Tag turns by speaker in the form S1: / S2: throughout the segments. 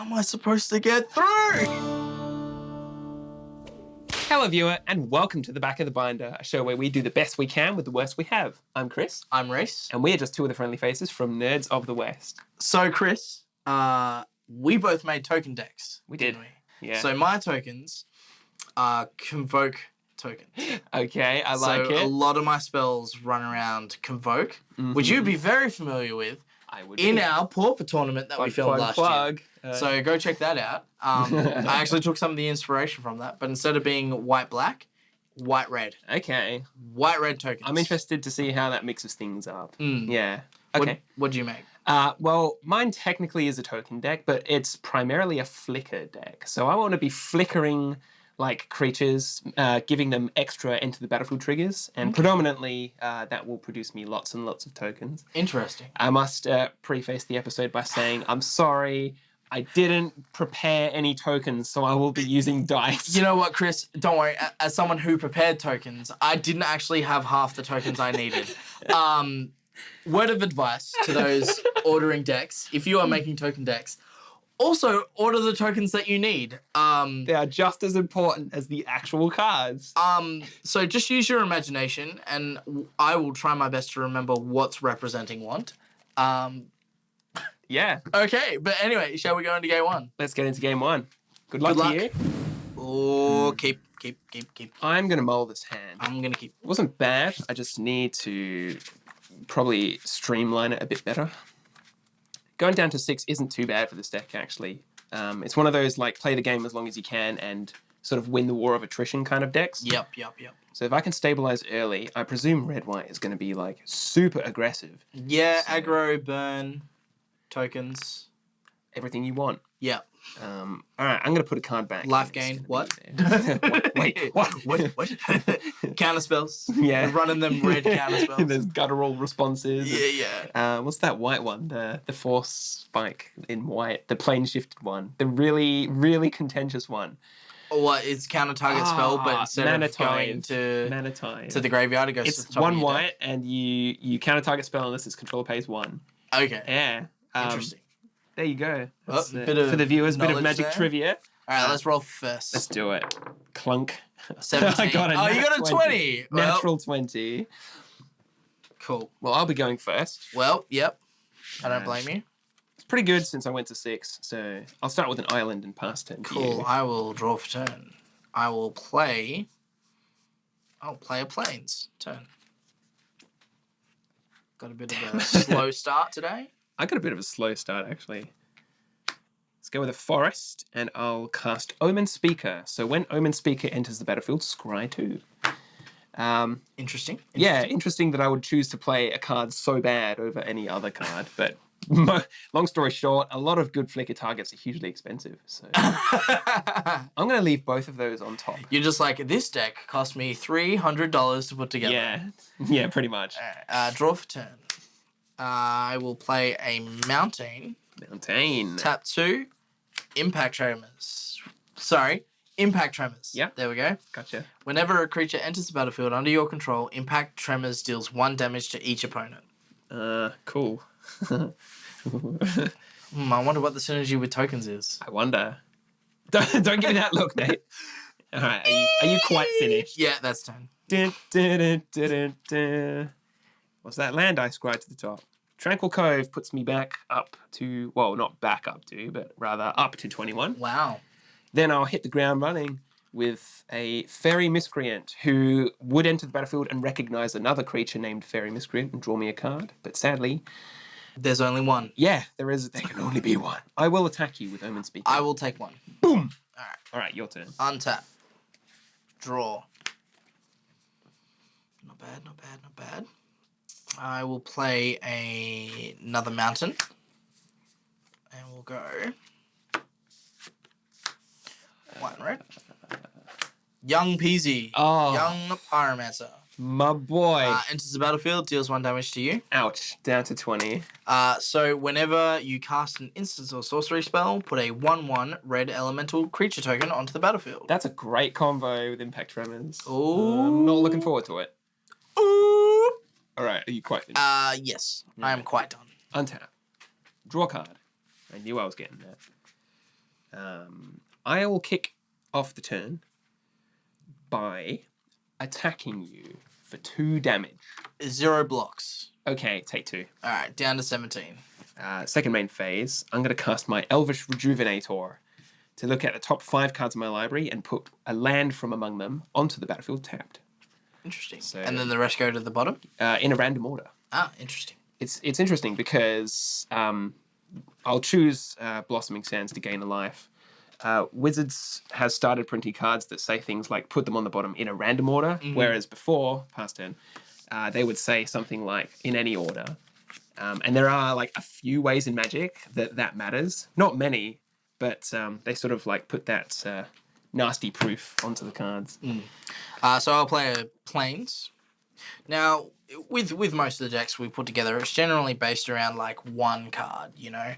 S1: How am I supposed to get through?
S2: Hello, viewer, and welcome to The Back of the Binder, a show where we do the best we can with the worst we have. I'm Chris.
S1: I'm Reese.
S2: And we're just two of the friendly faces from Nerds of the West.
S1: So, Chris, we both made token decks.
S2: We did.
S1: Didn't we?
S2: Yeah.
S1: So my tokens are Convoke tokens.
S2: Okay, I like it.
S1: So a lot of my spells run around Convoke, which you'd be very familiar with in our Pauper tournament that we filmed last year. So go check that out. I actually took some of the inspiration from that, but instead of being white-black, white-red.
S2: Okay.
S1: White-red tokens.
S2: I'm interested to see how that mixes things up. Yeah. Okay.
S1: What do you make?
S2: Well, mine technically is a token deck, but it's primarily a flicker deck. So I want to be flickering like creatures, giving them extra Enter the Battlefield triggers, and predominantly that will produce me lots and lots of tokens.
S1: Interesting.
S2: I must preface the episode by saying I'm sorry, I didn't prepare any tokens, so I will be using dice.
S1: You know what, Chris? Don't worry. As someone who prepared tokens, I didn't actually have half the tokens I needed. Word of advice to those ordering decks: if you are making token decks, also order the tokens that you need.
S2: They are just as important as the actual cards.
S1: So just use your imagination, and I will try my best to remember what's representing what.
S2: Yeah.
S1: Okay, but anyway, shall we go into game one?
S2: Let's get into game one. Good luck to you.
S1: Oh, keep.
S2: I'm going to mull this hand.
S1: I'm going to keep.
S2: It wasn't bad. I just need to probably streamline it a bit better. Going down to 6 isn't too bad for this deck, actually. It's one of those, like, play the game as long as you can and sort of win the war of attrition kind of decks.
S1: Yep.
S2: So if I can stabilize early, I presume red-white is going to be, like, super aggressive.
S1: Yeah, so, aggro, burn, tokens.
S2: Everything you want.
S1: Yeah.
S2: All right, I'm going to put a card back.
S1: Life gain. What?
S2: Wait, what?
S1: Counter spells.
S2: Yeah.
S1: We're running them red counter spells.
S2: There's guttural responses.
S1: Yeah.
S2: What's that white one? The force spike in white. The plane shifted one. The really, really contentious one.
S1: What? It's counter target spell, but instead of going to the graveyard, it goes
S2: it's
S1: to the top
S2: one
S1: of your
S2: white,
S1: deck.
S2: and you counter target spell unless its controller pays 1.
S1: Okay.
S2: Yeah.
S1: Interesting.
S2: There you go.
S1: For
S2: the viewers, bit of magic
S1: there.
S2: trivia.
S1: All right, let's roll first.
S2: Let's do it. Clunk.
S1: 17.
S2: I got a
S1: you got a 20.
S2: Natural 20.
S1: Cool.
S2: Well, I'll be going first.
S1: Well, yep. I don't blame you.
S2: It's pretty good since I went to 6, so I'll start with an island and pass turn to you.
S1: Cool. I will draw for turn. I'll play a plains turn. Got a bit of a slow start today.
S2: I got a bit of a slow start, actually. Let's go with a forest, and I'll cast Omen Speaker. So when Omen Speaker enters the battlefield, scry 2.
S1: Interesting.
S2: Yeah, interesting that I would choose to play a card so bad over any other card, but long story short, a lot of good flicker targets are hugely expensive, so I'm going to leave both of those on top.
S1: You're just like, this deck cost me $300 to put together.
S2: Yeah, pretty much.
S1: Draw for turn. I will play a mountain. Tap 2. Impact Tremors.
S2: Yeah.
S1: There we go.
S2: Gotcha.
S1: Whenever a creature enters the battlefield under your control, Impact Tremors deals 1 damage to each opponent.
S2: Cool.
S1: I wonder what the synergy with tokens is.
S2: I wonder. Don't give me that look, mate. All right, are you quite finished?
S1: Yeah, that's turn.
S2: What's that land I scried to the top? Tranquil Cove puts me back up to, well, not back up to, but rather up to 21.
S1: Wow.
S2: Then I'll hit the ground running with a Fairy Miscreant who would enter the battlefield and recognize another creature named Fairy Miscreant and draw me a card. But sadly...
S1: there's only one.
S2: Yeah, there can only be one. I will attack you with Omen Speaker.
S1: I will take one.
S2: Boom! All right, your turn.
S1: Untap. Draw. Not bad. I will play another mountain. And we'll go... white and red. Young Peasy.
S2: Oh.
S1: Young Pyromancer.
S2: My boy.
S1: Enters the battlefield, deals 1 damage to you.
S2: Ouch. Down to 20.
S1: So whenever you cast an instance or sorcery spell, put a 1/1 red elemental creature token onto the battlefield.
S2: That's a great combo with Impact Tremors.
S1: Ooh.
S2: I'm not looking forward to it.
S1: Ooh.
S2: All right, are you quite finished?
S1: Yes. I am quite done.
S2: Untap. Draw a card. I knew I was getting that. I will kick off the turn by attacking you for 2 damage.
S1: 0 blocks.
S2: Okay, take 2.
S1: All right, down to 17.
S2: Second main phase, I'm going to cast my Elvish Rejuvenator to look at the top 5 cards in my library and put a land from among them onto the battlefield tapped.
S1: Interesting. So, and then the rest go to the bottom?
S2: In a random order.
S1: Ah, interesting.
S2: It's interesting because I'll choose Blossoming Sands to gain a life. Wizards has started printing cards that say things like put them on the bottom in a random order, whereas before, past turn, they would say something like in any order. And there are like a few ways in Magic that matters. Not many, but they sort of like put that nasty proof onto the cards.
S1: So I'll play a Plains. Now, with most of the decks we put together, it's generally based around like one card, you know.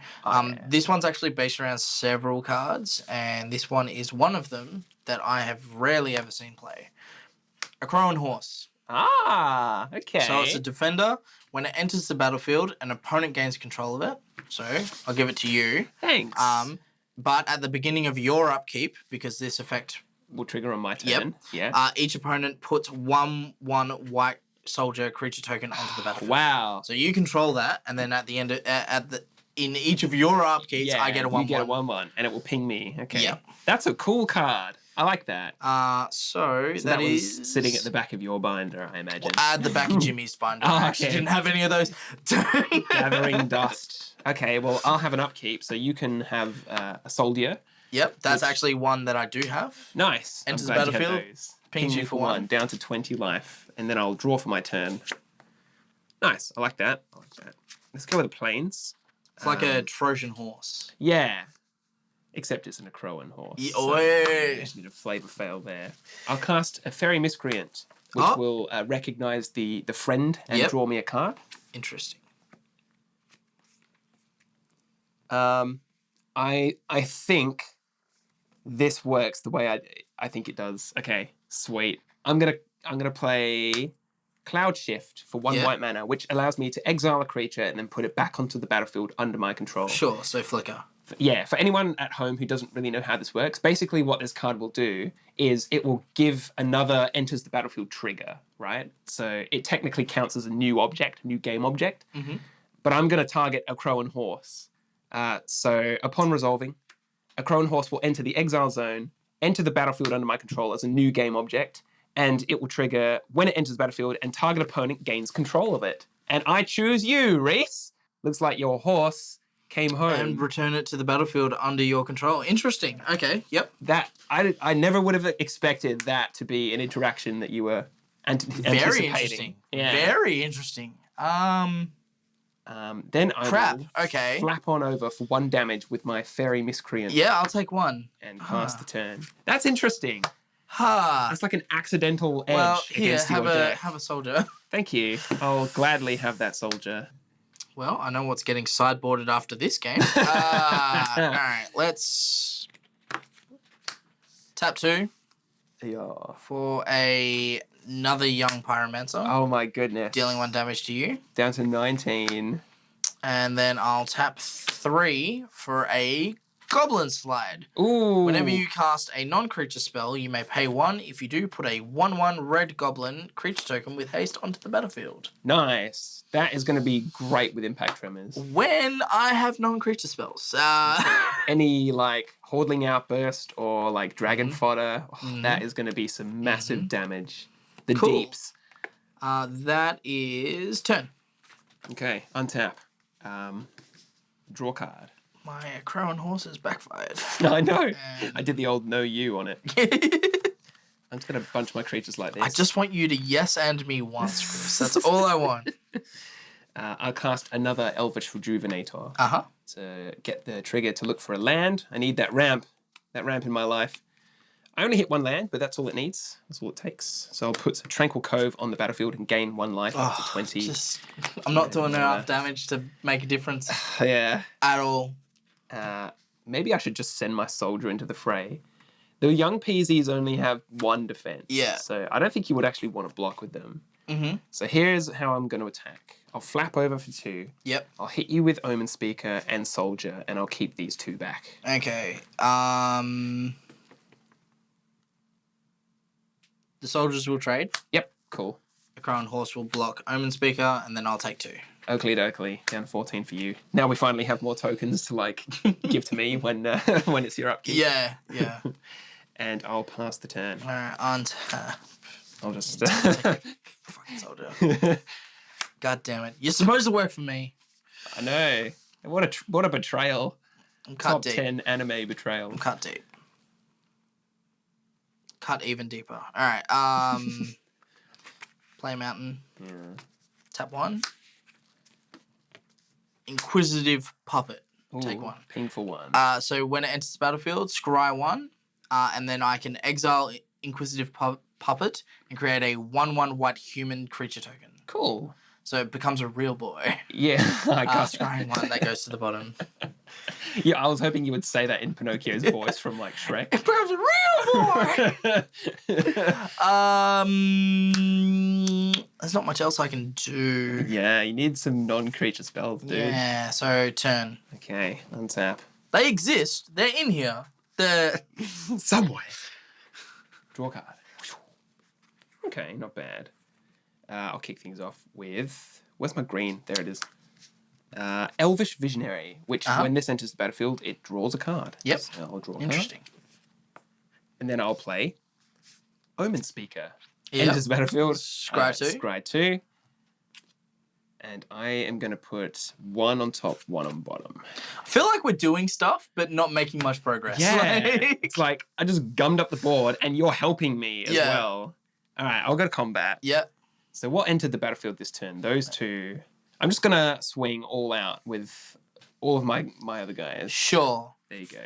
S1: This one's actually based around several cards, and this one is one of them that I have rarely ever seen play. A Crow and Horse.
S2: Ah, okay.
S1: So it's a defender. When it enters the battlefield, an opponent gains control of it. So I'll give it to you.
S2: Thanks.
S1: But at the beginning of your upkeep, because this effect
S2: will trigger on my turn.
S1: Yeah. Each opponent puts 1/1 white soldier creature token onto the battlefield.
S2: Wow.
S1: So you control that, and then at the end in each of your upkeeps, I get a 1/1.
S2: You get a 1/1, and it will ping me. Okay.
S1: Yeah.
S2: That's a cool card. I like that.
S1: So that is
S2: sitting at the back of your binder, I imagine.
S1: At the back of Jimmy's binder. I actually didn't have any of those.
S2: Gathering dust. Okay, well, I'll have an upkeep, so you can have a soldier.
S1: Yep, that's actually one that I do have.
S2: Nice.
S1: Enters the battlefield, pings you for 1.
S2: Down to 20 life, and then I'll draw for my turn. Nice. I like that. Let's go with the Plains.
S1: It's like a Trojan horse.
S2: Yeah. Except it's in a Crow and Horse.
S1: Yeah,
S2: so I just need a flavor fail there. I'll cast a Fairy Miscreant, which will recognize the friend and draw me a card.
S1: Interesting.
S2: I think this works the way I think it does. Okay, sweet. I'm gonna play Cloud Shift for 1 white mana, which allows me to exile a creature and then put it back onto the battlefield under my control.
S1: Sure, so flicker.
S2: Yeah, for anyone at home who doesn't really know how this works, basically what this card will do is it will give another enters the battlefield trigger, right? So it technically counts as a new object, new game object. But I'm going to target a Crow and Horse. So upon resolving, a Crow and Horse will enter the exile zone, enter the battlefield under my control as a new game object, and it will trigger when it enters the battlefield and target opponent gains control of it. And I choose you, Reese. Looks like your horse came home.
S1: And return it to the battlefield under your control. Interesting. Okay, yep.
S2: That I never would have expected that to be an interaction that you were anticipating.
S1: Very interesting.
S2: Yeah.
S1: Very interesting.
S2: Then I will flap on over for 1 damage with my Fairy Miscreant.
S1: Yeah, I'll take 1.
S2: And pass the turn. That's interesting.
S1: Ha!
S2: That's like an accidental edge against your deck.
S1: Have a soldier.
S2: Thank you. I'll gladly have that soldier.
S1: Well, I know what's getting sideboarded after this game. All right, let's tap 2 for another young Pyromancer.
S2: Oh my goodness.
S1: Dealing 1 damage to you.
S2: Down to 19.
S1: And then I'll tap 3 for a Goblin Slide.
S2: Ooh.
S1: Whenever you cast a non-creature spell, you may pay 1. If you do, put a 1/1 red goblin creature token with haste onto the battlefield.
S2: Nice. That is going to be great with Impact Tremors.
S1: When I have non-creature spells.
S2: Any, like, Hordling Outburst or, like, Dragon Fodder, that is going to be some massive damage. The deeps.
S1: That is turn.
S2: Okay, untap. Draw card.
S1: My Crow and Horse has backfired.
S2: I know. I did the old no you on it. I'm just going to bunch my creatures like this.
S1: I just want you to yes and me once, Chris. That's all I want.
S2: I'll cast another Elvish Rejuvenator. To get the trigger to look for a land. I need that ramp in my life. I only hit 1 land, but that's all it needs. That's all it takes. So I'll put a Tranquil Cove on the battlefield and gain 1 life up to 20.
S1: I'm not doing enough damage to make a difference.
S2: Yeah.
S1: At all.
S2: Maybe I should just send my soldier into the fray. The young PZs only have 1 defense.
S1: Yeah.
S2: So I don't think you would actually want to block with them. So here's how I'm going to attack. I'll flap over for 2.
S1: Yep.
S2: I'll hit you with Omen Speaker and Soldier, and I'll keep these 2 back.
S1: Okay. The soldiers will trade.
S2: Yep. Cool.
S1: The Crown Horse will block Omen Speaker, and then I'll take 2.
S2: Oakley dokley, down to 14 for you. Now we finally have more tokens to like give to me when it's your upkeep.
S1: Yeah.
S2: And I'll pass the turn.
S1: All right,
S2: I'll just
S1: fucking soldier. God damn it! You're supposed to work for me.
S2: I know. What a betrayal.
S1: I'm cut
S2: Top
S1: deep.
S2: 10 anime betrayal.
S1: I'm cut deep. Cut even deeper. All right. Play Mountain.
S2: Yeah.
S1: Tap 1. Inquisitive Puppet.
S2: Ooh,
S1: Take 1.
S2: Ping for 1.
S1: So when it enters the battlefield, scry 1, and then I can exile Inquisitive Puppet and create a 1/1 white human creature token.
S2: Cool.
S1: So it becomes a real boy.
S2: Yeah, I got
S1: Scrying 1, that goes to the bottom.
S2: Yeah, I was hoping you would say that in Pinocchio's voice from like Shrek.
S1: It becomes a real boy! There's not much else I can do.
S2: Yeah, you need some non-creature spells, dude.
S1: Yeah, so turn.
S2: Okay, untap.
S1: They exist. They're in here. They're
S2: somewhere. Draw a card. Okay, not bad. I'll kick things off with... Where's my green? There it is. Elvish Visionary, which when this enters the battlefield, it draws a card.
S1: Yep.
S2: So I'll draw a
S1: Interesting.
S2: card. And then I'll play Omen Speaker.
S1: Yep.
S2: Enters the battlefield.
S1: Scry 2.
S2: Scry 2. And I am going to put 1 on top, 1 on bottom.
S1: I feel like we're doing stuff, but not making much progress.
S2: Yeah. It's like I just gummed up the board and you're helping me as well. All right, I'll go to combat.
S1: Yep.
S2: So what entered the battlefield this turn? Those 2. I'm just going to swing all out with all of my other guys.
S1: Sure.
S2: There you go.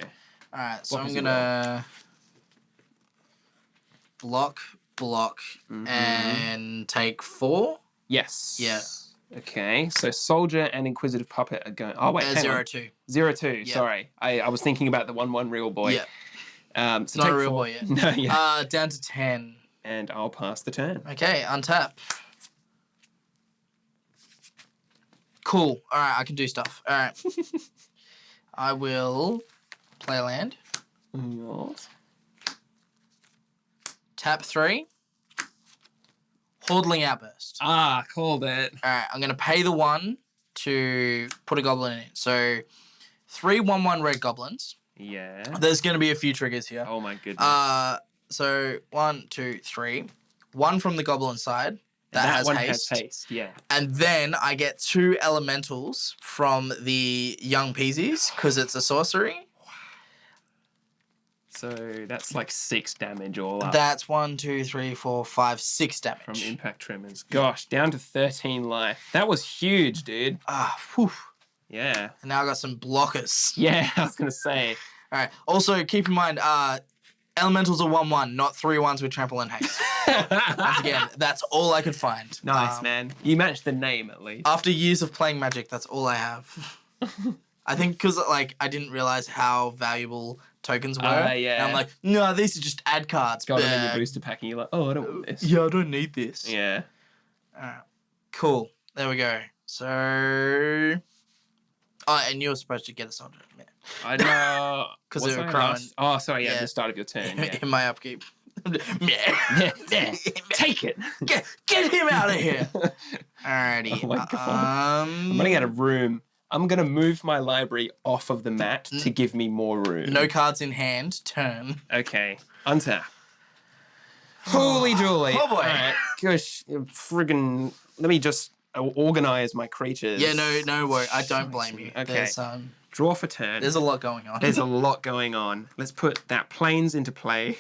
S1: All right, so I'm going to block, and take 4.
S2: Yes.
S1: Yeah.
S2: Okay, so Soldier and Inquisitive Puppet are going... Oh, wait, hang
S1: 0/2.
S2: 0/2,
S1: Yeah.
S2: sorry. I was thinking about the 1/1 real boy.
S1: Yeah.
S2: So
S1: Not
S2: take
S1: a real
S2: 4.
S1: boy yet.
S2: No, yeah.
S1: Down to 10.
S2: And I'll pass the turn.
S1: Okay, untap. Cool. All right, I can do stuff. All right. I will play a land.
S2: Yes.
S1: Tap 3. Hordling Outburst.
S2: Ah, called it.
S1: All right, I'm going to pay the 1 to put a goblin in it. So 3 1/1 red goblins.
S2: Yeah.
S1: There's going to be a few triggers here.
S2: Oh my goodness.
S1: So 1, 2, 3. 1 from the goblin side. That
S2: one
S1: has haste.
S2: has haste, yeah.
S1: And then I get 2 elementals from the young Peasies because it's a sorcery.
S2: So that's like 6 damage all up.
S1: That's 1, 2, 3, 4, 5, 6 damage.
S2: From impact tremors. Gosh, down to 13 life. That was huge, dude.
S1: Whew.
S2: Yeah.
S1: And now I got some blockers.
S2: Yeah, I was going to say.
S1: All right. Also, keep in mind, elementals are 1/1, not 3 1s with trample and haste. Once again, that's all I could find.
S2: Nice, man. You matched the name at least.
S1: After years of playing Magic, that's all I have. I think because like I didn't realize how valuable tokens were.
S2: Yeah.
S1: And I'm like, no, these are just ad cards.
S2: Got them in your booster pack and you're like, oh, I don't want this.
S1: Yeah, I don't need this.
S2: Yeah.
S1: All right. Cool. There we go. So... Oh, and you're supposed to get us on it. Yeah.
S2: I know.
S1: Because they were crying.
S2: Oh, sorry, yeah,
S1: Yeah.
S2: the start of your turn. Yeah.
S1: In my upkeep.
S2: Yeah. Take it.
S1: Get him out of here. Alrighty.
S2: Oh my God. I'm running out of room. I'm going to move my library off of the mat to give me more room.
S1: No cards in hand. Turn.
S2: Okay. Untap. Holy jolly.
S1: Oh boy.
S2: All right. Gosh, friggin'. Let me just organize my creatures.
S1: Yeah, no worry. I don't blame you.
S2: Okay.
S1: There's,
S2: Draw for turn.
S1: there's a lot going on.
S2: There's a lot going on. Let's put that plains into play.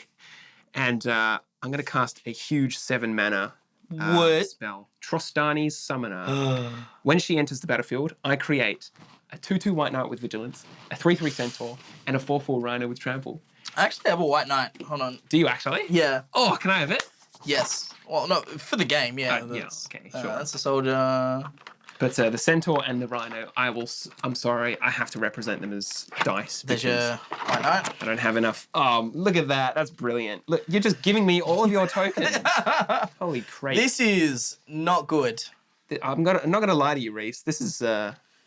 S2: And I'm going to cast a huge 7 mana spell. Trostani's Summoner. When she enters the battlefield, I create a 2/2 White Knight with Vigilance, a 3/3 Centaur, and a 4/4 Rhino with Trample.
S1: I actually have a White Knight. Hold on.
S2: Do you actually?
S1: Yeah.
S2: Oh, can I have it?
S1: Yes. Well, no, for the game, yeah.
S2: Yeah, okay, sure.
S1: That's a soldier.
S2: But the Centaur and the Rhino, I'm sorry, I have to represent them as dice.
S1: There's your White Knight.
S2: I don't have enough. Oh, look at that. That's brilliant. Look, you're just giving me all of your tokens. Holy crap.
S1: This is not good.
S2: I'm not gonna lie to you, Reese. This is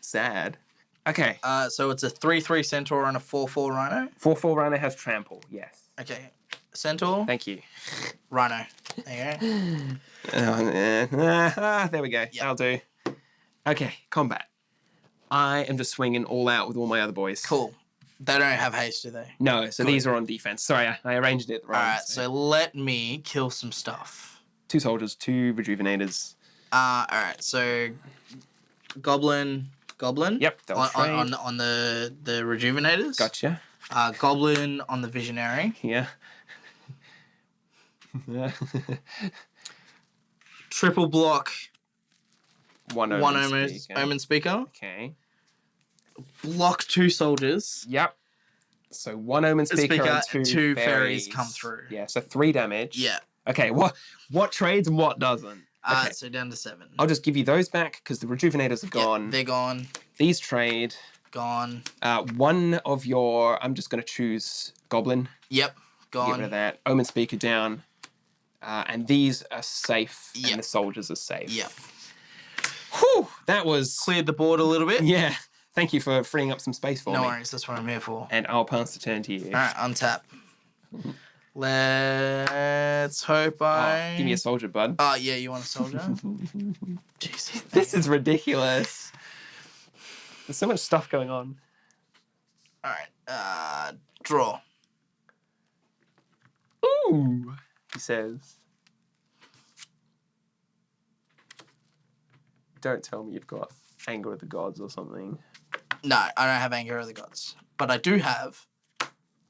S2: sad. Okay.
S1: So it's a 3/3 centaur and a 4/4 rhino.
S2: 4/4 rhino has trample. Yes.
S1: Okay. Centaur.
S2: Thank you.
S1: Rhino. There you
S2: go. There we go.
S1: Yep.
S2: That'll do. Okay. Combat. I am just swinging all out with all my other boys.
S1: Cool. They don't have haste, do they?
S2: No. So these are on defense. Sorry, I arranged it wrong.
S1: All right. So let me kill some stuff.
S2: 2 soldiers, 2 rejuvenators.
S1: All right. So goblin.
S2: Yep.
S1: On the rejuvenators.
S2: Gotcha.
S1: Goblin on the visionary.
S2: Yeah.
S1: Triple block.
S2: One
S1: omen speaker.
S2: Okay.
S1: Block 2 soldiers.
S2: Yep. So 1 omen speaker and 2
S1: fairies come through.
S2: Yeah. So 3 damage.
S1: Yeah.
S2: Okay. What trades and what doesn't? Okay.
S1: So down to 7.
S2: I'll just give you those back because the rejuvenators are gone.
S1: Yep, they're gone.
S2: These trade.
S1: Gone.
S2: One of your... I'm just going to choose Goblin.
S1: Yep. Gone.
S2: Get rid of that. Omen Speaker down. And these are safe.
S1: Yep.
S2: And the soldiers are safe.
S1: Yep.
S2: Whew! That was...
S1: Cleared the board a little bit.
S2: Yeah. Thank you for freeing up some space for me.
S1: No worries. That's what I'm here for.
S2: And I'll pass the turn to you.
S1: All right. Untap. Let's hope I...
S2: give me a soldier, bud.
S1: Oh, yeah. You want a soldier? Jesus.
S2: This is ridiculous. There's so much stuff going on.
S1: All right. Draw.
S2: Ooh, he says. Don't tell me you've got Anger of the Gods or something.
S1: No, I don't have Anger of the Gods. But I do have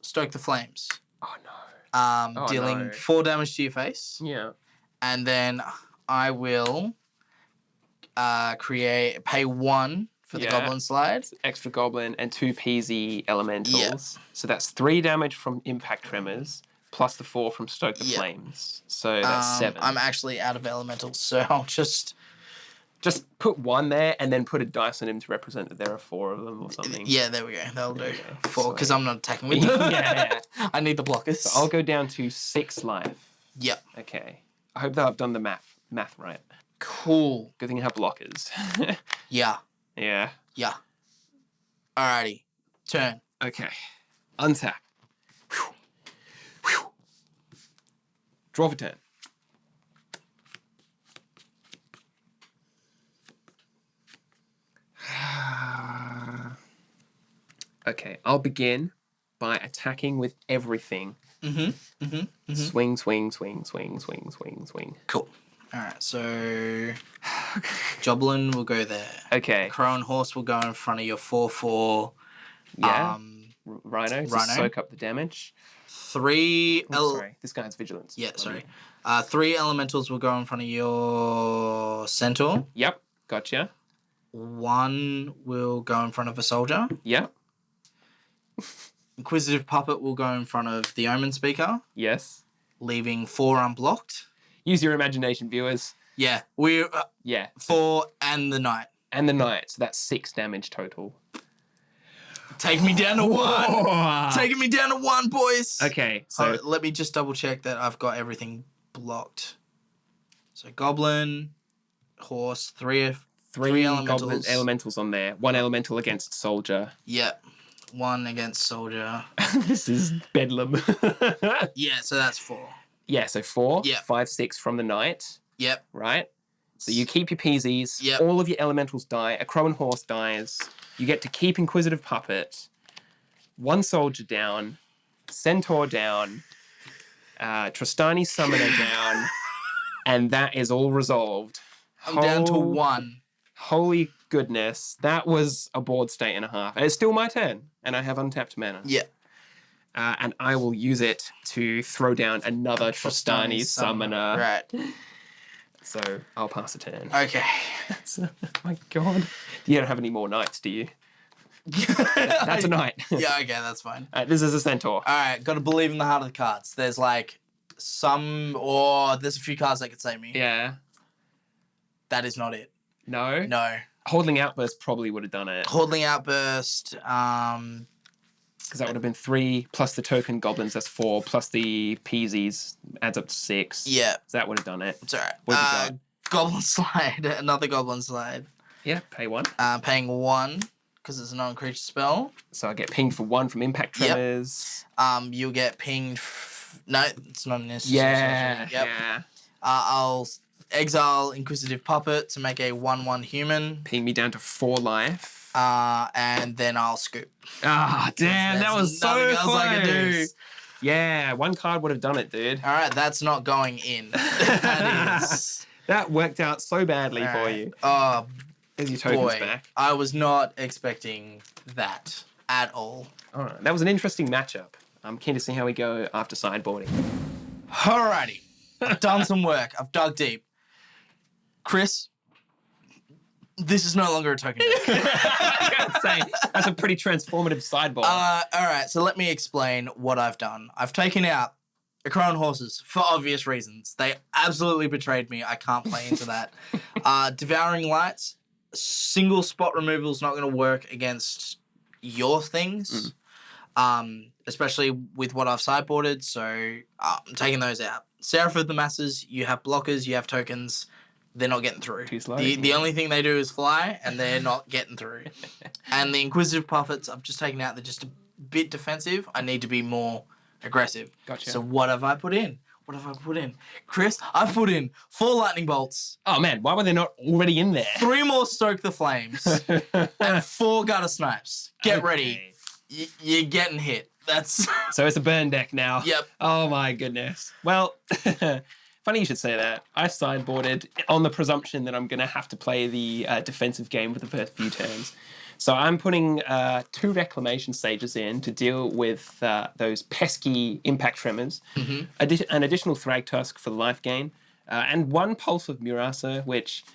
S1: Stoke the Flames.
S2: Oh, no.
S1: Dealing 4 damage to your face.
S2: Yeah.
S1: And then I will pay 1 for the Goblin Slide.
S2: Extra Goblin and 2 Peasy Elementals. Yeah. So that's 3 damage from Impact Tremors, plus the 4 from Stoke the Flames. So that's 7.
S1: I'm actually out of Elementals, so I'll just
S2: put 1 there and then put a dice on him to represent that there are 4 of them or something.
S1: Yeah, there we go. That'll do. 4, because I'm not attacking with them.
S2: Yeah.
S1: I need the blockers.
S2: So I'll go down to 6 life.
S1: Yep.
S2: Okay. I hope that I've done the math right.
S1: Cool.
S2: Good thing I have blockers.
S1: Yeah.
S2: Yeah.
S1: Yeah. Alrighty. Turn.
S2: Okay. Untap. Draw for turn. Okay, I'll begin by attacking with everything. Swing, swing, swing, swing, swing, swing, swing.
S1: Cool. Alright, so Joblin will go there.
S2: Okay.
S1: Crow and Horse will go in front of your 4/4.
S2: Yeah. Rhino to soak up the damage.
S1: 3
S2: sorry, this guy has vigilance.
S1: Yeah, sorry. 3 elementals will go in front of your centaur.
S2: Yep, gotcha.
S1: 1 will go in front of a soldier.
S2: Yep.
S1: Inquisitive Puppet will go in front of the Omen Speaker.
S2: Yes.
S1: Leaving 4 unblocked.
S2: Use your imagination, viewers.
S1: Yeah, 4 and the Knight.
S2: And the Knight, so that's 6 damage total.
S1: Take me down to 1. Taking me down to 1, boys.
S2: Okay, so
S1: let me just double check that I've got everything blocked. So Goblin, Horse, 3 elementals.
S2: Elementals on there. 1 elemental against soldier.
S1: Yep. 1 against soldier.
S2: This is bedlam.
S1: Yeah, so that's 4.
S2: Yeah, so 4.
S1: Yep.
S2: 5, 6 from the Knight.
S1: Yep.
S2: Right? So you keep your Peasies.
S1: Yep.
S2: All of your elementals die. A Crow and Horse dies. You get to keep Inquisitive Puppet. 1 soldier down. Centaur down. Tristani Summoner down. And that is all resolved.
S1: I'm down to 1.
S2: Holy goodness. That was a board state and a half. It's still my turn. And I have untapped mana.
S1: Yeah.
S2: And I will use it to throw down another Tristani Summoner.
S1: Right.
S2: So I'll pass a turn.
S1: Okay.
S2: Oh my god. You don't have any more knights, do you? That's a knight.
S1: Yeah, okay, that's fine.
S2: This is a centaur.
S1: Alright, gotta believe in the heart of the cards. There's like there's a few cards that could save me.
S2: Yeah.
S1: That is not it.
S2: No?
S1: No.
S2: Holding Outburst probably would have done it.
S1: Holding Outburst,
S2: because that would have been 3 plus the token goblins, that's 4, plus the Peasies adds up to 6.
S1: Yeah.
S2: So that would have done it.
S1: It's alright.
S2: What have you got?
S1: Goblin Slide. Another Goblin Slide.
S2: Yeah, pay 1.
S1: Paying 1 because it's a non-creature spell.
S2: So I get pinged for 1 from Impact Tremors.
S1: Yep. You'll get pinged... No, it's not an instant.
S2: Yeah,
S1: Yep.
S2: yeah.
S1: I'll exile Inquisitive Puppet to make a 1/1 human.
S2: Ping me down to 4 life.
S1: And then I'll scoop.
S2: Ah, damn, that was so close.
S1: I could do.
S2: Yeah, 1 card would have done it, dude.
S1: All right, that's not going in. That is...
S2: That worked out so badly for you.
S1: Oh,
S2: There's your tokens back.
S1: I was not expecting that at all.
S2: All right, that was an interesting matchup. I'm keen to see how we go after sideboarding.
S1: Alrighty. I've done some work. I've dug deep. Chris, this is no longer a token deck.
S2: I gotta say, that's a pretty transformative sideboard.
S1: Alright, so let me explain what I've done. I've taken out the Crown Horses for obvious reasons. They absolutely betrayed me. I can't play into that. Devouring Lights, single spot removal is not going to work against your things. Especially with what I've sideboarded, so I'm taking those out. Seraph of the Masses, you have blockers, you have tokens, they're not getting through.
S2: Too slow.
S1: The only thing they do is fly, and they're not getting through. And the Inquisitive Puppets, I've just taken out, they're just a bit defensive. I need to be more aggressive.
S2: Gotcha.
S1: So what have I put in? Chris, I've put in 4 Lightning Bolts.
S2: Oh man, why were they not already in there?
S1: 3 more Stoke the Flames. And 4 Gutter Snipes. Get ready. You're getting hit. That's...
S2: So it's a burn deck now.
S1: Yep.
S2: Oh my goodness. Well, funny you should say that. I sideboarded on the presumption that I'm going to have to play the defensive game for the first few turns. So I'm putting 2 Reclamation Sages in to deal with those pesky Impact Tremors, an additional Thrag Tusk for the life gain, and 1 Pulse of Murasa, which...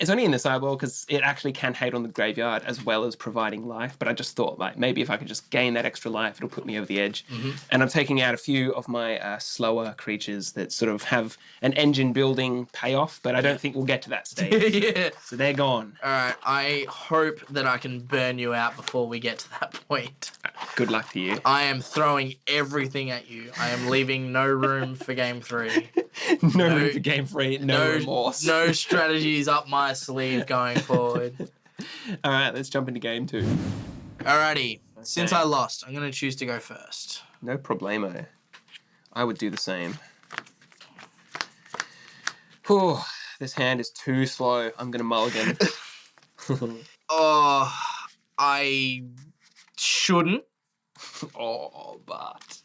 S2: it's only in the sideboard because it actually can hate on the graveyard as well as providing life, but I just thought, like, maybe if I could just gain that extra life, it'll put me over the edge. And I'm taking out a few of my slower creatures that sort of have an engine building payoff, but I don't think we'll get to that stage.
S1: Yeah.
S2: So they're gone.
S1: All right, I hope that I can burn you out before we get to that point.
S2: Good luck to you.
S1: I am throwing everything at you. I am leaving no room for game 3.
S2: No room for game 3, no remorse.
S1: No strategies up my sleeve going forward.
S2: All right, let's jump into game 2.
S1: Alrighty. Okay. Since I lost, I'm going to choose to go first.
S2: No problemo. I would do the same. Whew, this hand is too slow. I'm going to mulligan.
S1: Oh, I shouldn't.
S2: Oh, but...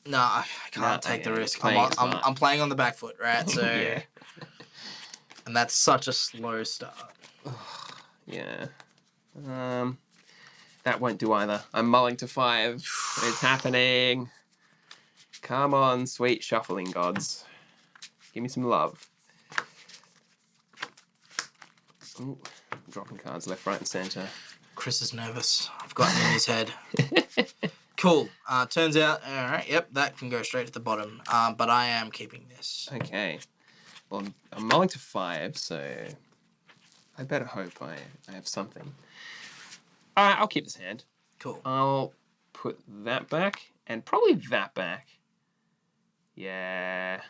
S1: No, I can't take the risk. I'm playing on the back foot, right? So,
S2: yeah.
S1: And that's such a slow start.
S2: Yeah. That won't do either. I'm mulling to 5. It's happening. Come on, sweet shuffling gods. Give me some love. Ooh, dropping cards left, right, and centre.
S1: Chris is nervous. I've gotten in his head. Cool. Turns out, all right, yep, that can go straight to the bottom. But I am keeping this.
S2: Okay. Well, I'm mulling to 5, so I better hope I have something. All right, I'll keep this hand.
S1: Cool.
S2: I'll put that back, and probably that back. Yeah.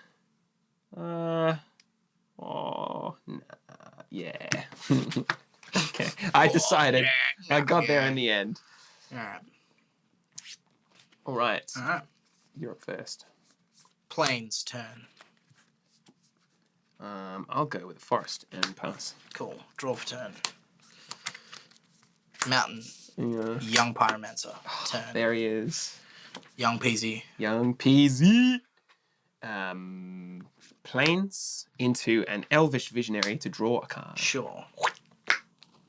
S2: Yeah. Okay. I decided. I got there in the end.
S1: All right.
S2: All right.
S1: All right.
S2: You're up first.
S1: Plains turn.
S2: I'll go with the forest and pass.
S1: Cool. Draw for turn. Mountain.
S2: Yeah.
S1: Young Pyromancer. Turn.
S2: There he is.
S1: Young Peasy.
S2: Young Peasy. Plains into an Elvish Visionary to draw a card.
S1: Sure.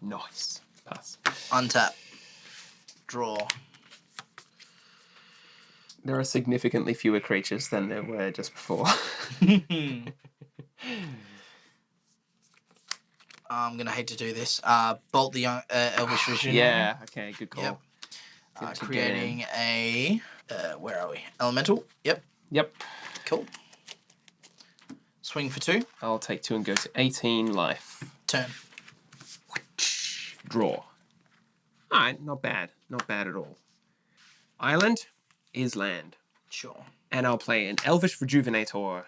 S2: Nice. Pass.
S1: Untap. Draw.
S2: There are significantly fewer creatures than there were just before.
S1: I'm going to hate to do this. Bolt the young Elvish Vision.
S2: Yeah, okay, good call.
S1: Yep. Creating a... where are we? Elemental. Yep.
S2: Yep.
S1: Cool. Swing for 2.
S2: I'll take 2 and go to 18 life.
S1: Turn.
S2: Draw. Alright, not bad. Not bad at all. Island is land.
S1: Sure.
S2: And I'll play an Elvish Rejuvenator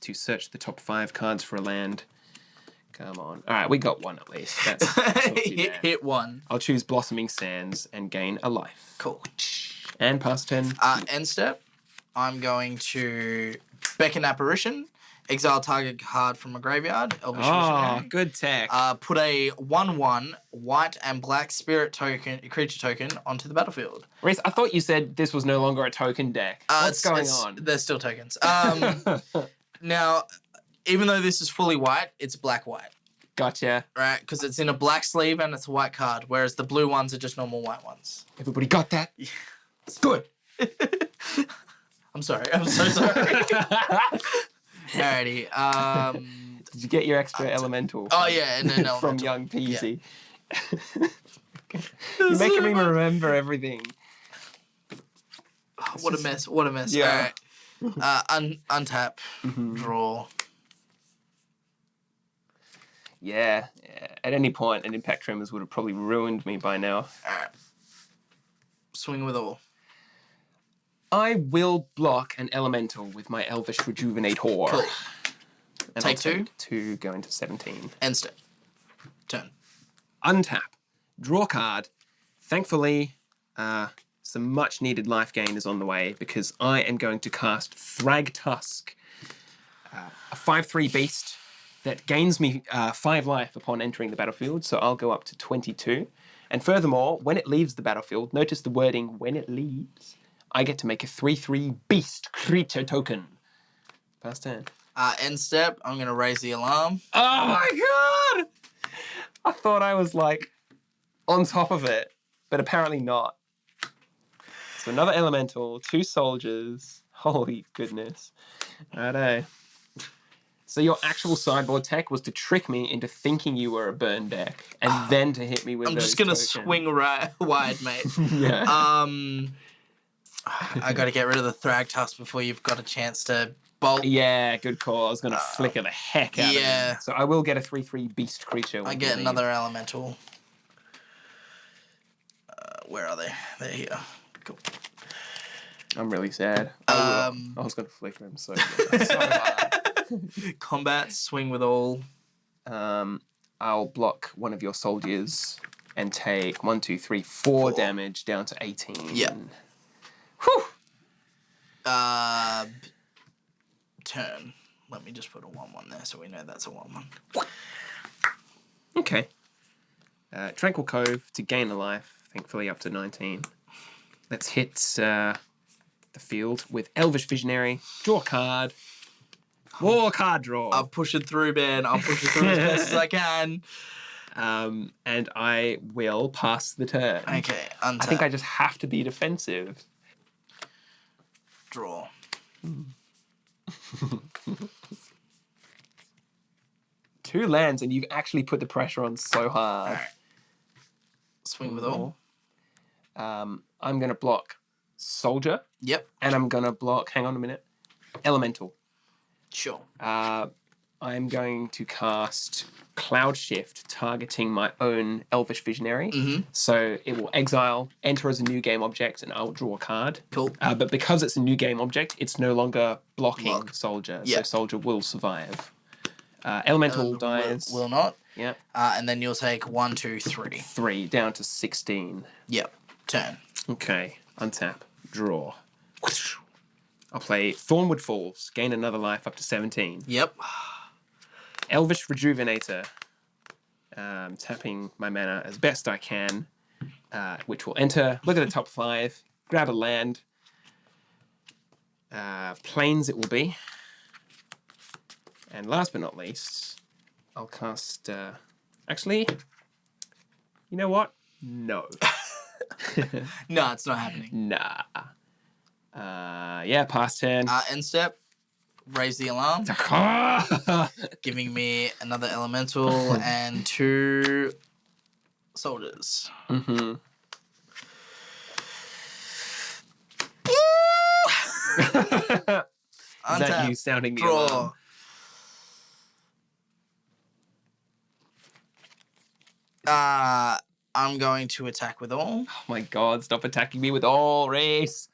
S2: to search the top 5 cards for a land. Come on. All right, we got one at least. That's not too bad.
S1: Hit one.
S2: I'll choose Blossoming Sands and gain a life.
S1: Cool.
S2: And pass turn.
S1: End step. I'm going to Beckon Apparition. Exile target card from a graveyard. Elvish Visionary.
S2: Good tech.
S1: Put a 1/1 white and black spirit creature token onto the battlefield.
S2: Reese, I thought you said this was no longer a token deck. What's going on?
S1: They're still tokens. Now, even though this is fully white, it's black-white.
S2: Gotcha.
S1: Right? Because it's in a black sleeve and it's a white card, whereas the blue ones are just normal white ones.
S2: Everybody got that? Good.
S1: I'm sorry. I'm so sorry. Alrighty.
S2: Did you get your extra elemental?
S1: Oh yeah, and then
S2: from young Peasy. Yeah. You're making me remember everything.
S1: Oh, what a mess! What a mess!
S2: Yeah.
S1: All right. Untap. Draw.
S2: Yeah. At any point, an Impact Tremors would have probably ruined me by now.
S1: All right. Swing with all.
S2: I will block an elemental with my Elvish Rejuvenator.
S1: Cool.
S2: And
S1: take
S2: I'll take 2, go into 17.
S1: End step. Turn.
S2: Untap. Draw card. Thankfully, some much needed life gain is on the way because I am going to cast Thragtusk, a 5/3 beast that gains me 5 life upon entering the battlefield, so I'll go up to 22. And furthermore, when it leaves the battlefield, notice the wording, when it leaves, I get to make a 3/3 beast creature token. Pass turn.
S1: End step, I'm going to raise the alarm.
S2: Oh my god! I thought I was like on top of it, but apparently not. So another elemental, 2 soldiers. Holy goodness. Righto. So your actual sideboard tech was to trick me into thinking you were a burn deck, and then to hit me with
S1: I'm just going to swing wide, mate.
S2: Yeah.
S1: I got to get rid of the Thragtusk before you've got a chance to bolt.
S2: Yeah, good call. I was going to flicker the heck out of it. So I will get a 3/3 beast creature.
S1: I get another elemental. Where are they? They're here. Cool.
S2: I'm really sad. I was going to flicker him so hard.
S1: Combat, swing with all.
S2: I'll block one of your soldiers and take 1, 2, 3, 4 damage down to 18.
S1: Yeah.
S2: Whew.
S1: Turn. Let me just put a 1/1 there so we know that's a 1/1.
S2: Okay. Tranquil Cove to gain a life, thankfully up to 19. Let's hit the field with Elvish Visionary. Draw a card. War card draw.
S1: I'll push it through, Ben. I'll push it through as best as I can.
S2: And I will pass the turn.
S1: Okay, untap.
S2: I think I just have to be defensive.
S1: Draw.
S2: 2 lands, and you've actually put the pressure on so hard.
S1: All right. Swing with all.
S2: I'm going to block Soldier.
S1: Yep.
S2: And I'm going to block, hang on a minute, Elemental.
S1: Sure.
S2: I'm going to cast Cloud Shift, targeting my own Elvish Visionary. So it will exile, enter as a new game object, and I'll draw a card.
S1: Cool.
S2: But because it's a new game object, it's no longer blocking Soldier.
S1: Yep.
S2: So Soldier will survive. Elemental dies.
S1: Will not.
S2: Yep.
S1: And then you'll take 1, 2, 3.
S2: 3 down to 16.
S1: Yep. Turn.
S2: Okay. Untap. Draw. I'll play Thornwood Falls. Gain another life up to 17.
S1: Yep.
S2: Elvish Rejuvenator. Tapping my mana as best I can, which will enter. Look at the top 5. Grab a land. Plains it will be. And last but not least, I'll cast... actually, you know what? No.
S1: No, it's not happening.
S2: Nah. Yeah, pass turn.
S1: End step. Raise the alarm. Giving me another elemental and 2 soldiers.
S2: Mm-hmm. Is that you sounding the alarm?
S1: I'm going to attack with all.
S2: Oh my god, stop attacking me with all, Reese.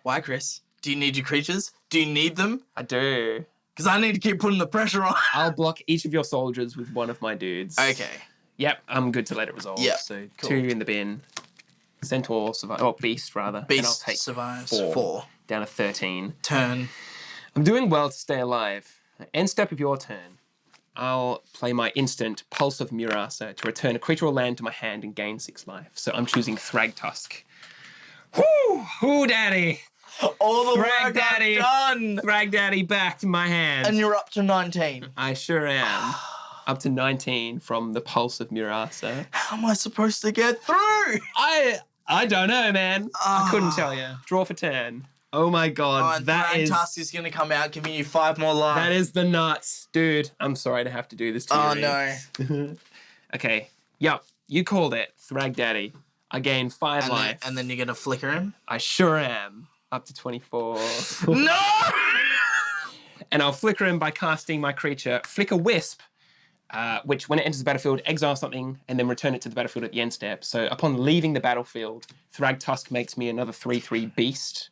S1: Why, Chris? Do you need your creatures? Do you need them?
S2: I do.
S1: Because I need to keep putting the pressure on.
S2: I'll block each of your soldiers with one of my dudes.
S1: Okay.
S2: Yep, I'm good to let it resolve.
S1: Yep.
S2: So
S1: cool.
S2: 2 in the bin. Centaur survive. Oh, beast rather.
S1: Beast
S2: and I'll take
S1: survives.
S2: 4. Down to 13.
S1: Turn.
S2: I'm doing well to stay alive. End step of your turn. I'll play my instant Pulse of Murasa to return a creature or land to my hand and gain 6 life. So I'm choosing Thragtusk. Whoo! Whoo, daddy!
S1: All the work done!
S2: Thrag daddy back to my hand.
S1: And you're up to 19.
S2: I sure am. Up to 19 from the Pulse of Murasa.
S1: How am I supposed to get through?
S2: I don't know, man. I couldn't tell you. Draw for turn. Oh my god,
S1: Thragtusk is gonna come out, giving you 5 more life.
S2: That is the nuts, dude. I'm sorry to have to do this to you.
S1: Oh no.
S2: Okay. Yep. You called it, Thrag Daddy. I gain 5 life.
S1: And then you're gonna flicker him.
S2: I sure am. Up to 24.
S1: No.
S2: And I'll flicker him by casting my creature Flicker Wisp. Which, when it enters the battlefield, exile something and then return it to the battlefield at the end step. So upon leaving the battlefield, Thragtusk makes me another 3/3 beast.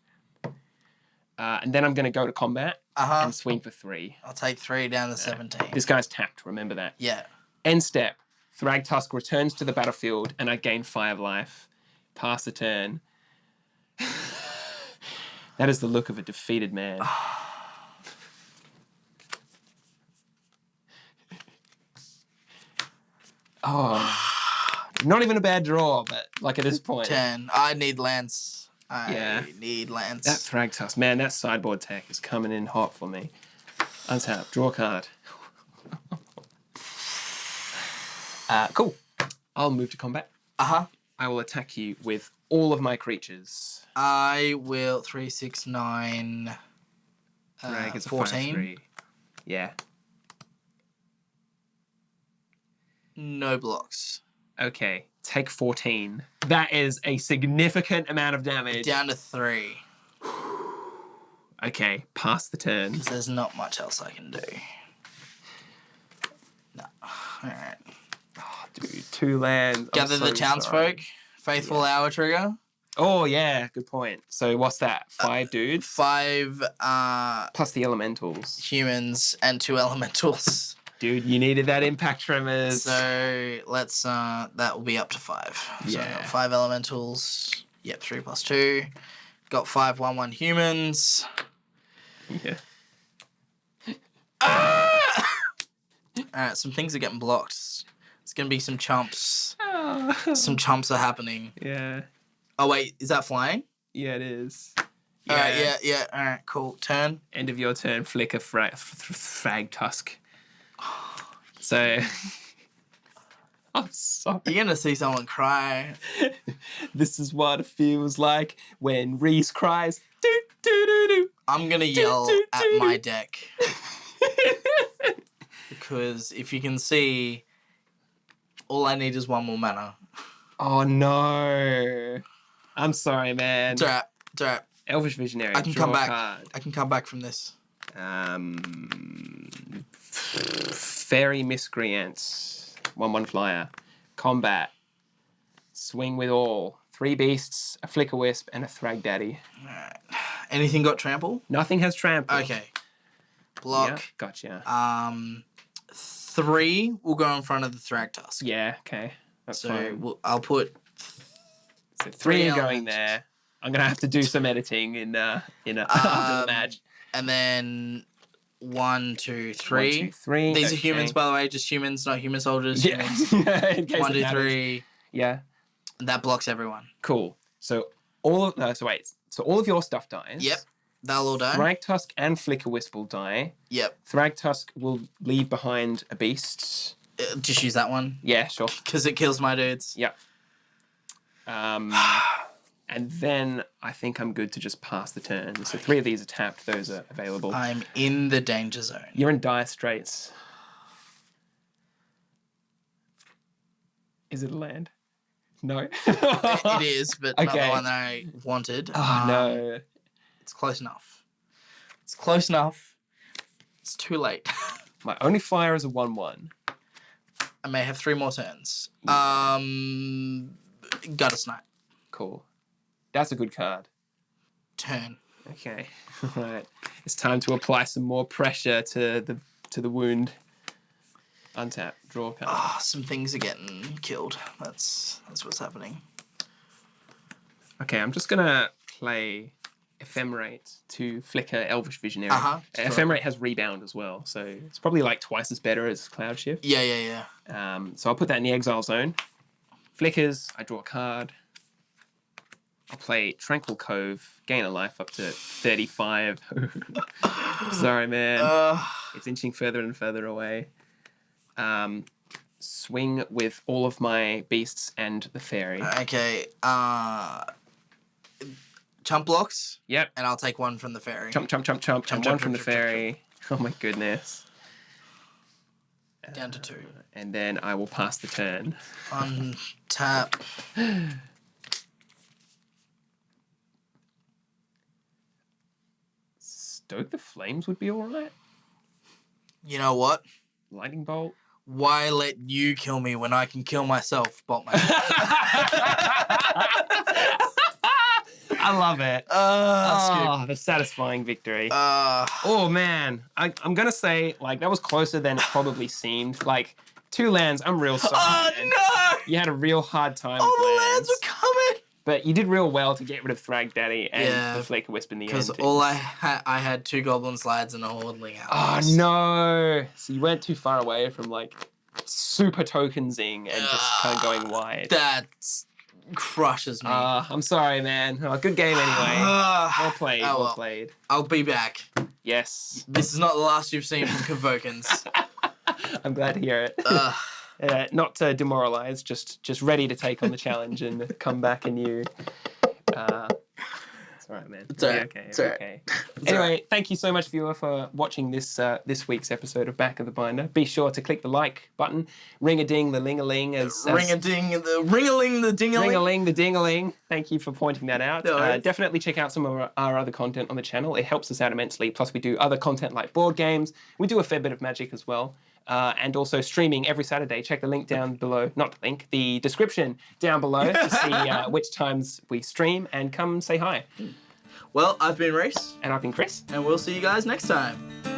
S2: And then I'm going to go to combat and swing for 3.
S1: I'll take 3 down to 17.
S2: This guy's tapped, remember that.
S1: Yeah.
S2: End step, Thragtusk returns to the battlefield and I gain 5 life. Pass the turn. That is the look of a defeated man. Oh, not even a bad draw, but like at this point.
S1: 10. I need Lance. I need Lance.
S2: That Thragtusk, man, that sideboard tech is coming in hot for me. Untap, draw a card. Cool. I'll move to combat. I will attack you with all of my creatures.
S1: I will 3, 6, 9.
S2: Thrag is
S1: 14.
S2: A 5/3. Yeah.
S1: No blocks.
S2: Okay, take 14. That is a significant amount of damage.
S1: Down to 3.
S2: Okay, pass the turn.
S1: Because there's not much else I can do. No. Alright.
S2: Oh, dude, 2 lands.
S1: Gather the townsfolk. Faithful Hour trigger.
S2: Oh, yeah, good point. So what's that? 5 dudes?
S1: 5
S2: plus the elementals.
S1: Humans and 2 elementals.
S2: Dude, you needed that impact tremors.
S1: So let's that will be up to 5. So I got 5 elementals. Yep, 3 plus 2. Got 5 1/1 humans.
S2: Yeah.
S1: Alright, some things are getting blocked. It's gonna be some chumps. Some chumps are happening.
S2: Yeah.
S1: Oh wait, is that flying?
S2: Yeah, it is.
S1: Alright, yeah. Alright, cool. Turn.
S2: End of your turn, flicker Thragtusk. So, I'm sorry.
S1: You're gonna see someone cry.
S2: This is what it feels like when Reese cries. Do, do, do, do.
S1: I'm gonna yell at my deck. Because if you can see, all I need is 1 more mana.
S2: Oh no. I'm sorry, man.
S1: It's alright.
S2: Elvish Visionary.
S1: I can come back. I can come back from this.
S2: Fairy Miscreants. 1/1 flyer. Combat. Swing with all. 3 beasts, a Flicker Wisp, and a Thrag Daddy.
S1: Alright. Anything got trample?
S2: Nothing has trample.
S1: Okay. Block.
S2: Yeah, gotcha.
S1: 3 will go in front of the Thragtusk.
S2: Yeah, okay. That's fine.
S1: I'll put
S2: so 3 are going there. I'm gonna have to do some editing in after the match.
S1: And then 1, 2, 3.
S2: 1, 2, 3.
S1: These are humans, by the way, just humans, not human soldiers. Humans.
S2: In case
S1: 1, 2,
S2: it matters.
S1: 3.
S2: Yeah.
S1: That blocks everyone.
S2: Cool. So all of your stuff dies.
S1: Yep. They'll all die.
S2: Thragtusk and Flicker Wisp will die.
S1: Yep.
S2: Thragtusk will leave behind a beast.
S1: Just use that one.
S2: Yeah, sure.
S1: Because it kills my dudes.
S2: Yep. And then I think I'm good to just pass the turn. So 3 of these are tapped. Those are available.
S1: I'm in the danger zone.
S2: You're in dire straits. Is it a land? No.
S1: It is, but not the
S2: Okay.
S1: one that I wanted.
S2: Oh, no.
S1: It's close enough. It's close enough. It's too late.
S2: My only flyer is a 1/1.
S1: I may have 3 more turns.
S2: Yeah.
S1: Gutter Snipe.
S2: Cool. That's a good card.
S1: Turn.
S2: Okay. All right. It's time to apply some more pressure to the wound. Untap. Draw card.
S1: Ah, some things are getting killed. That's what's happening.
S2: Okay, I'm just gonna play Ephemerate to flicker Elvish Visionary. Ephemerate has rebound as well, so it's probably like twice as better as Cloud Shift.
S1: Yeah.
S2: So I'll put that in the exile zone. Flickers, I draw a card. I'll play Tranquil Cove, gain a life up to 35. Sorry, man. It's inching further and further away. Swing with all of my beasts and the fairy.
S1: Okay. Chump blocks.
S2: Yep.
S1: And I'll take one from the fairy.
S2: Chump, and one from the fairy. Oh my goodness.
S1: Down to 2.
S2: And then I will pass the turn.
S1: Untap.
S2: Stoke the Flames would be alright.
S1: You know what?
S2: Lightning Bolt.
S1: Why let you kill me when I can kill myself? Bolt myself.
S2: I love it. The satisfying victory. Oh man, I'm gonna say like that was closer than it probably seemed. Like 2 lands, I'm real sorry.
S1: Oh no!
S2: You had a real hard time.
S1: All
S2: with
S1: the lands were coming.
S2: But you did real well to get rid of Thrag Daddy and the Flicker Wisp in the end.
S1: Because all I had 2 Goblin Slads and a Hordeling out.
S2: Oh no! So you went too far away from like super tokensing and just kind of going wide.
S1: That crushes me.
S2: I'm sorry, man. Oh, good game anyway. Well played. Well played.
S1: I'll be back.
S2: Yes.
S1: This is not the last you've seen from Convokens.
S2: I'm glad to hear it. Not demoralized, just ready to take on the challenge and come back anew. It's all right, man.
S1: It's all right.
S2: Okay.
S1: It's all right.
S2: Okay. Anyway, thank you so much, viewer, for watching this week's episode of Back of the Binder. Be sure to click the like button, ring-a-ding, the ling-a-ling.
S1: Ring-a-ding, the ring-a-ling, the ding-a-ling.
S2: Ring-a-ling, the ding-a-ling. Thank you for pointing that out.
S1: No,
S2: definitely check out some of our other content on the channel. It helps us out immensely. Plus, we do other content like board games. We do a fair bit of Magic as well. And also streaming every Saturday. Check the link down below, not the link, the description down below to see which times we stream and come say hi.
S1: Well, I've been Reese.
S2: And I've been Chris.
S1: And we'll see you guys next time.